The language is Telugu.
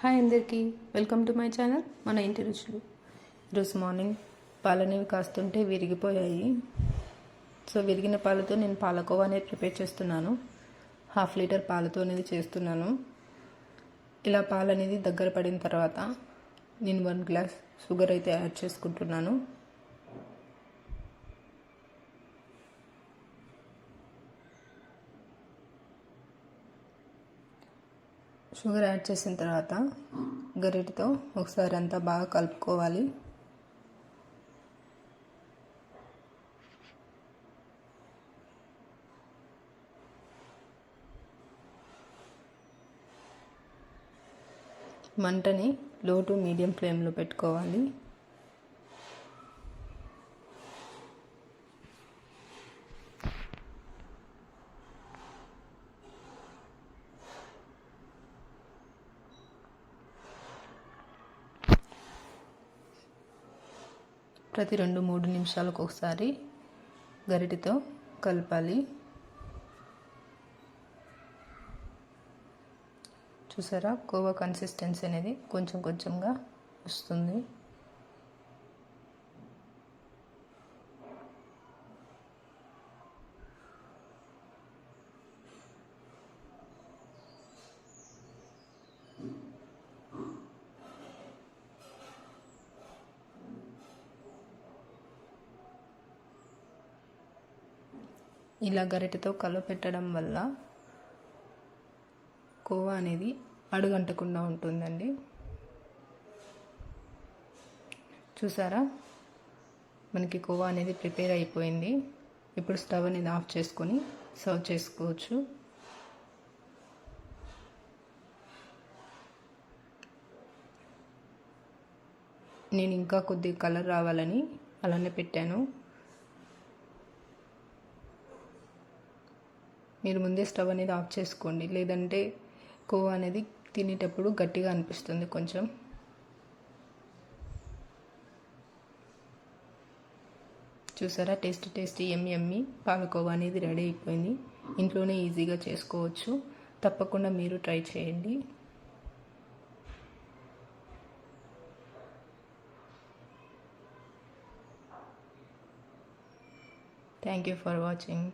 హాయ్ అందరికీ, వెల్కమ్ టు మై ఛానల్ మన ఇంటి రుచులు. ఈరోజు మార్నింగ్ పాలనేవి కాస్తుంటే విరిగిపోయాయి. సో విరిగిన పాలతో నేను పాలకోవా అనేది ప్రిపేర్ చేస్తున్నాను. 1/2 లీటర్ పాలతో అనేది చేస్తున్నాను. ఇలా పాలు అనేది దగ్గర పడిన తర్వాత నేను 1 గ్లాస్ షుగర్ అయితే యాడ్ చేసుకుంటున్నాను. షుగర్ యాడ్ చేసిన తర్వాత గరిటెతో ఒకసారి అంతా బాగా కలుపుకోవాలి. మంటని లో టు మీడియం ఫ్లేమ్లో పెట్టుకోవాలి. ప్రతి 2-3 నిమిషాలకు ఒకసారి గరిటెతో కలపాలి. చూసారా, కోవా కన్సిస్టెన్సీ అనేది కొంచెం కొంచెంగా వస్తుంది. ఇలా గరిటెతో కలపెట్టడం వల్ల కోవా అనేది అడుగంటకుండా ఉంటుందండి. చూసారా, మనకి కోవా అనేది ప్రిపేర్ అయిపోయింది. ఇప్పుడు స్టవ్ అనేది ఆఫ్ చేసుకొని సర్వ్ చేసుకోవచ్చు. నేను ఇంకా కొద్దిగా కలర్ రావాలని అలానే పెట్టాను. మీరు ముందే స్టవ్ అనేది ఆఫ్ చేసుకోండి, లేదంటే కోవా అనేది తినేటప్పుడు గట్టిగా అనిపిస్తుంది కొంచెం. చూసారా, టేస్టీ యమ్మీ పాలకోవా అనేది రెడీ అయిపోయింది. ఇంట్లోనే ఈజీగా చేసుకోవచ్చు. తప్పకుండా మీరు ట్రై చేయండి. Thank you for watching.